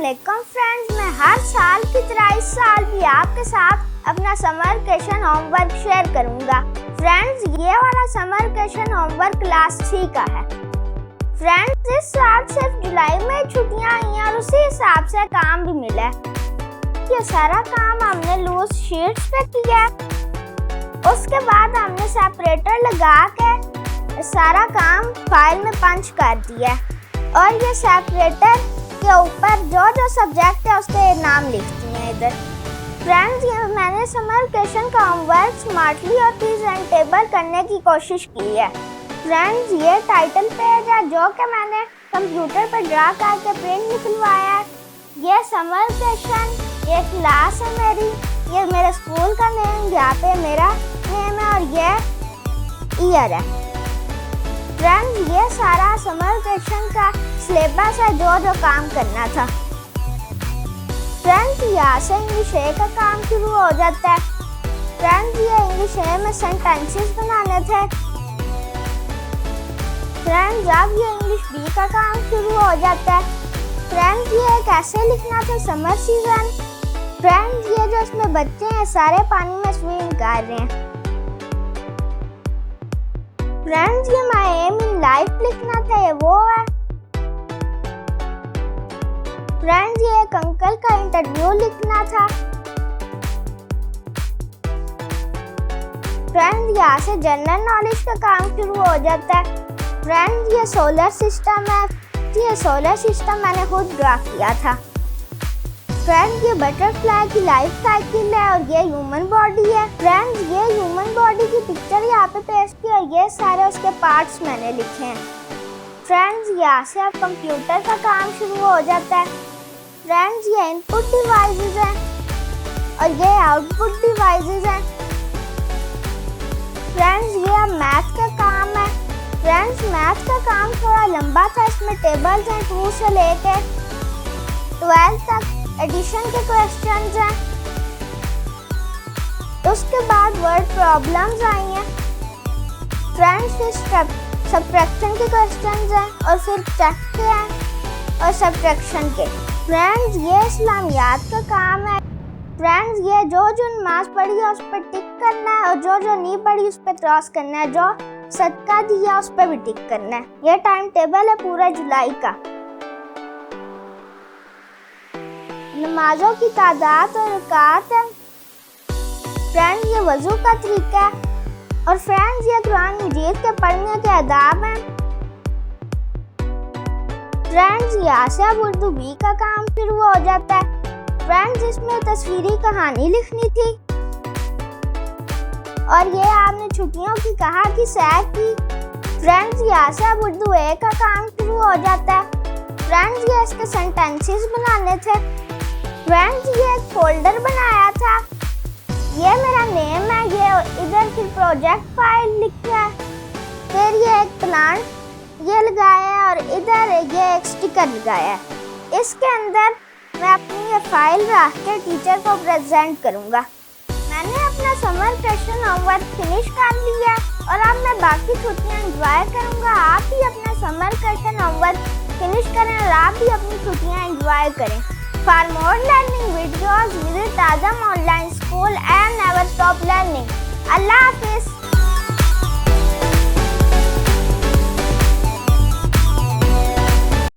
अस्सलामुअलैकुम फ्रेंड्स, मैं हर साल की तरह इस साल भी आपके साथ अपना समर वेकेशन होमवर्क शेयर करूंगा। फ्रेंड्स, ये वाला समर वेकेशन होमवर्क क्लास 3 का है। फ्रेंड्स, इस साल सिर्फ जुलाई में छुट्टियां आई हैं और उसी हिसाब से काम भी मिला है। ये सारा काम हमने लूज शीट्स पे किया। उसके बाद हमने सेपरेटर लगा के सारा काम फाइल में पंच कर दिया और ये सेपरेटर के ऊपर जो सब्जेक्ट है उसके नाम लिखती हैं इधर। फ्रेंड्स, ये मैंने समर वेकेशन का होमवर्क स्मार्टली और प्रेजेंटेबल करने की कोशिश की है। फ्रेंड्स, ये टाइटल पेज है जो कि मैंने कंप्यूटर पर ड्रा करके प्रिंट निकलवाया है। ये समर वेकेशन, ये क्लास है मेरी, ये मेरे स्कूल का नेम, यहाँ पे मेरा नेम है और ये ईयर है। फ्रेंड्स, ये सारा समर वेकेशन का सिलेबस है जो काम करना था। फ्रेंड्स, यहाँ से इंग्लिश ए का काम शुरू हो जाता है। फ्रेंड्स, ये इंग्लिश ए में सेंटेंसेस बनाने थे। फ्रेंड्स, अब ये इंग्लिश बी का काम शुरू हो जाता है। फ्रेंड्स, ये कैसे लिखना था समर सीजन। फ्रेंड्स, ये जो इसमें बच्चे हैं सारे पानी में स्विम कर रहे हैं। फ्रेंड्स, ये माय एम इन लाइफ लिखना था, ये वो है। फ्रेंड्स, ये एक अंकल का इंटरव्यू लिखना था। फ्रेंड्स, यहाँ से जनरल नॉलेज का काम शुरू हो जाता है। फ्रेंड्स, ये सोलर सिस्टम है। ये सोलर सिस्टम मैंने खुद ड्रा किया था। फ्रेंड्स, ये बटरफ्लाई की लाइफ साइकिल है और ये ह्यूमन बॉडी है। फ्रेंड्स, ये ह्यूमन बॉडी की पिक्चर यहाँ पे पेस्ट की और ये सारे उसके पार्ट्स मैंने लिखे हैं। फ्रेंड्स, यहाँ से अब कंप्यूटर का काम शुरू हो जाता है। फ्रेंड्स, ये इनपुट डिवाइसेस हैं और ये आउटपुट डिवाइसेस हैं। फ्रेंड्स, ये अब मैथ का काम है। फ्रेंड्स, मैथ का काम थोड़ा लंबा था, इसमें टेबल्स हैं 2 से लेके 12 तक, एडिशन के क्वेश्चंस हैं। उसके बाद वर्ड प्रॉब्लम्स आई हैं। फ्रेंड्स, फिर सब्ट्रैक्शन के क्वेश्चंस हैं और फिर चेक के हैं और सब्ट्रैक्शन के। फ्रेंड्स, ये इस्लामियात का काम है। फ्रेंड्स, ये जो नमाज पढ़ी है उस पर टिक करना है और जो नहीं पढ़ी उस पर क्रॉस करना है। जो सदका दिया उस पर भी टिक करना है। ये टाइम टेबल है पूरा जुलाई का। नमाजों की तादाद और रकात है। फ्रेंड्स, ये वजू का तरीका है और फ्रेंड्स, ये कुरान मजीद के पढ़ने के आदाब हैं। फ्रेंड्स, यहाँ से अब उर्दू बी का काम शुरू हो जाता है। फ्रेंड्स, इसमें तस्वीरी कहानी लिखनी थी और ये आपने छुट्टियों की कहा कि सैर की। फ्रेंड्स, यहाँ से अब उर्दू ए का काम शुरू हो जाता है। फ्रेंड्स, ये इसके सेंटेंसेस बनाने थे। फ्रेंड्स, ये एक फोल्डर बनाया था। ये मेरा नेम है, ये इधर फिर प्रोजेक्ट फाइल लिखा है। फिर ये एक प्लांट ये लगाया है और इधर ये एक स्टिकर लगाया है। इसके अंदर मैं अपनी ये फाइल रख के टीचर को प्रेजेंट करूँगा। मैंने अपना समर वेकेशन होमवर्क फिनिश कर लिया और अब मैं बाकी छुट्टियाँ एंजॉय करूँगा। आप भी अपना समर वेकेशन होमवर्क फिनिश करें और आप भी अपनी छुट्टियाँ एंजॉय करें। For more learning videos, visit Azam Online School and never stop learning. Allah Hafiz.